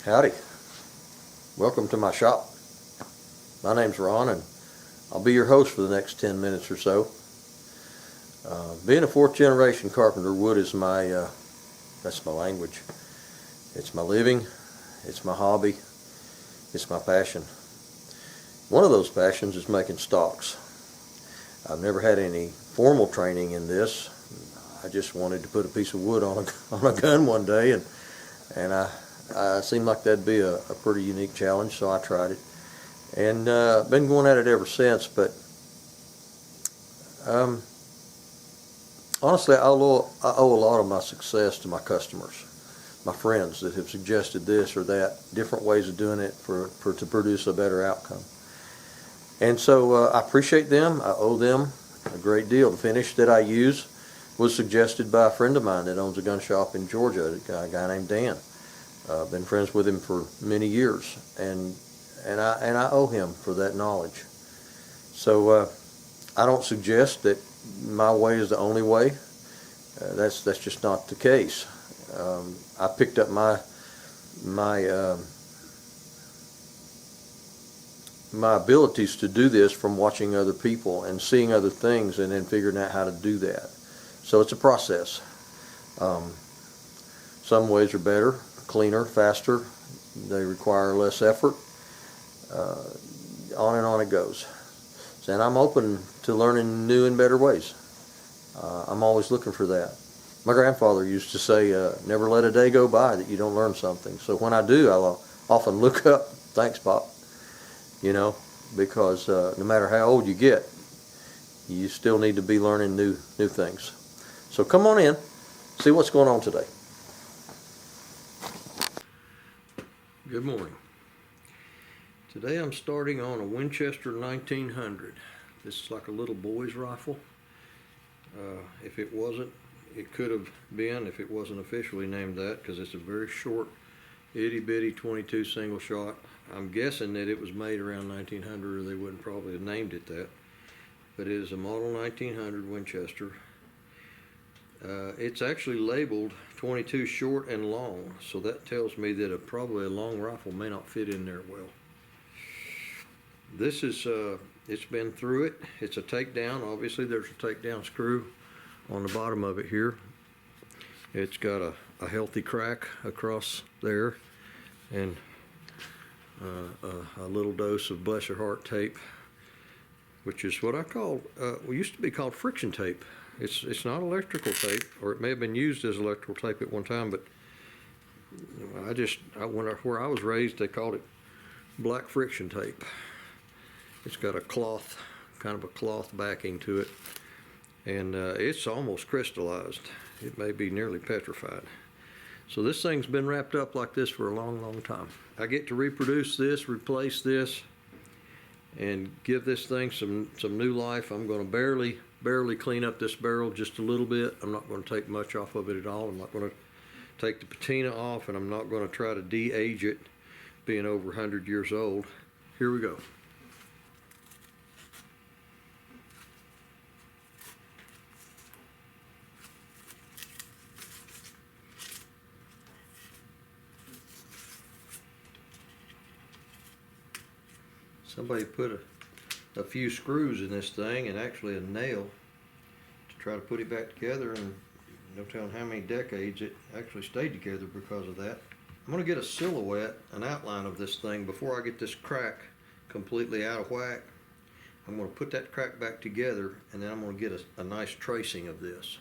Howdy. Welcome to my shop. My name's Ron and I'll be your host for the next 10 minutes or so. Being a fourth generation carpenter, wood is that's my language. It's my living, it's my hobby, it's my passion. One of those passions is making stocks. I've never had any formal training in this. I just wanted to put a piece of wood on a gun one day, and I seemed like that'd be a pretty unique challenge, so I tried it. And been going at it ever since, but honestly, I owe a lot of my success to my customers, my friends that have suggested this or that, different ways of doing it to produce a better outcome. And so I appreciate them. I owe them a great deal. The finish that I use was suggested by a friend of mine that owns a gun shop in Georgia, a guy named Dan. I've been friends with him for many years, and I owe him for that knowledge. So I don't suggest that my way is the only way. That's just not the case. I picked up my abilities to do this from watching other people and seeing other things and then figuring out how to do that. So it's a process. Some ways are better, cleaner, faster. They require less effort. On and on it goes. And I'm open to learning new and better ways. I'm always looking for that. My grandfather used to say, never let a day go by that you don't learn something. So when I do, I'll often look up, thanks, Pop, because no matter how old you get, you still need to be learning new things. So come on in, see what's going on today. Good morning. Today I'm starting on a Winchester 1900. This is like a little boy's rifle. If it wasn't, it could have been if it wasn't officially named that, because it's a very short, itty-bitty 22 single shot. I'm guessing that it was made around 1900, or they wouldn't probably have named it that. But it is a model 1900 Winchester. It's actually labeled 22 short and long, so that tells me that probably a long rifle may not fit in there well. This is, it's been through it. It's a takedown. Obviously there's a takedown screw on the bottom of it here. It's got a healthy crack across there, and a little dose of bless your heart tape, which is what I call, used to be called friction tape. It's not electrical tape, or it may have been used as electrical tape at one time, but where I was raised, they called it black friction tape. It's got a cloth, kind of a cloth backing to it, and it's almost crystallized. It may be nearly petrified. So this thing's been wrapped up like this for a long, long time. I get to reproduce this, replace this, and give this thing some new life. I'm going to barely clean up this barrel just a little bit. I'm not going to take much off of it at all. I'm not going to take the patina off, and I'm not going to try to de-age it, being over 100 years old. Here we go. Somebody put a few screws in this thing, and actually a nail, to try to put it back together, and no telling how many decades it actually stayed together because of that. I'm going to get a silhouette, an outline of this thing before I get this crack completely out of whack. I'm going to put that crack back together, and then I'm going to get a nice tracing of this.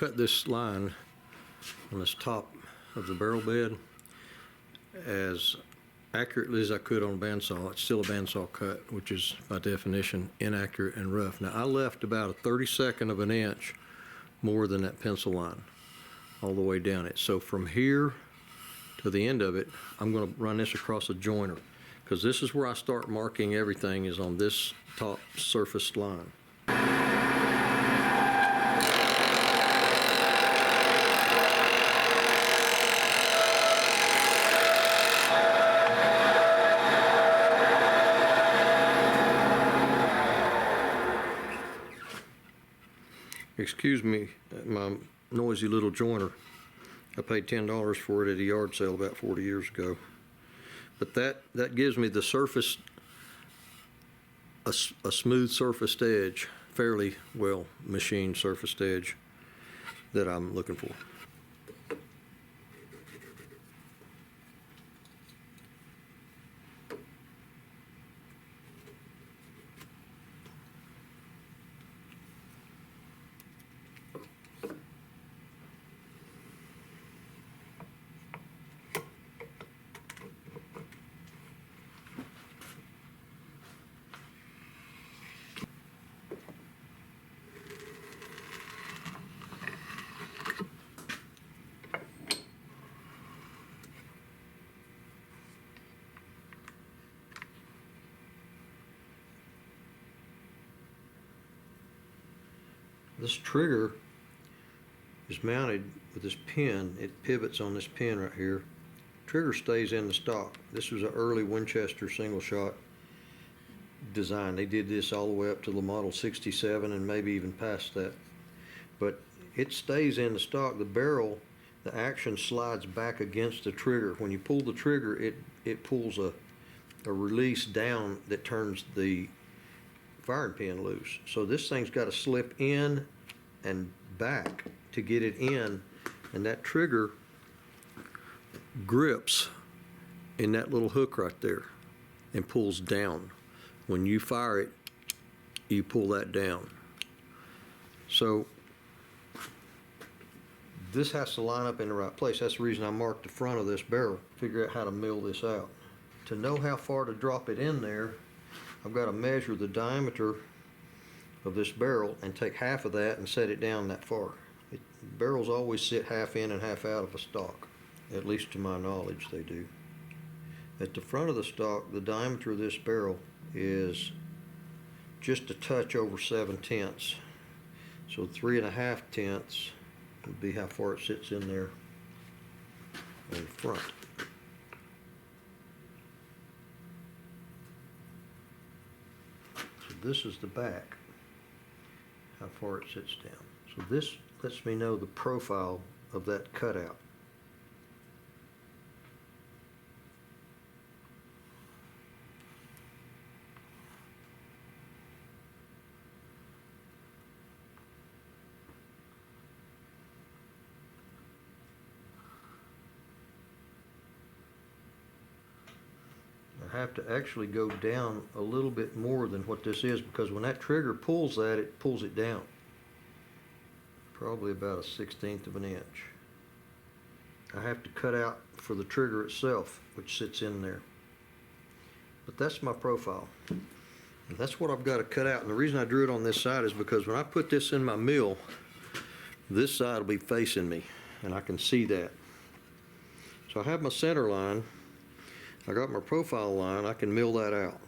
cut this line on this top of the barrel bed as accurately as I could on a bandsaw. It's still a bandsaw cut, which is by definition inaccurate and rough. Now I left about a 32nd of an inch more than that pencil line all the way down it. So from here to the end of it, I'm going to run this across a joiner, because this is where I start marking everything, is on this top surfaced line. Excuse me, my noisy little joiner. I paid $10 for it at a yard sale about 40 years ago. But that gives me the surface, a smooth surfaced edge, fairly well machined surfaced edge that I'm looking for. This trigger is mounted with this pin. It pivots on this pin right here. Trigger stays in the stock. This was an early Winchester single shot design. They did this all the way up to the Model 67 and maybe even past that. But it stays in the stock. The barrel, the action slides back against the trigger. When you pull the trigger, it pulls a release down that turns the firing pin loose. So this thing's got to slip in and back to get it in, and that trigger grips in that little hook right there and pulls down. When you fire it, you pull that down. So this has to line up in the right place. That's the reason I marked the front of this barrel. Figure out how to mill this out. To know how far to drop it in there, I've got to measure the diameter of this barrel and take half of that and set it down that far. Barrels always sit half in and half out of a stock. At least to my knowledge they do. At the front of the stock, the diameter of this barrel is just a touch over 7/10. So 3.5 would be how far it sits in there on the front. So this is the back, how far it sits down. So this lets me know the profile of that cutout. I have to actually go down a little bit more than what this is, because when that trigger pulls that, it pulls it down. Probably about a 1/16 of an inch. I have to cut out for the trigger itself, which sits in there. But that's my profile. And that's what I've got to cut out. And the reason I drew it on this side is because when I put this in my mill, this side will be facing me, and I can see that. So I have my center line. I got my profile line. I can mill that out.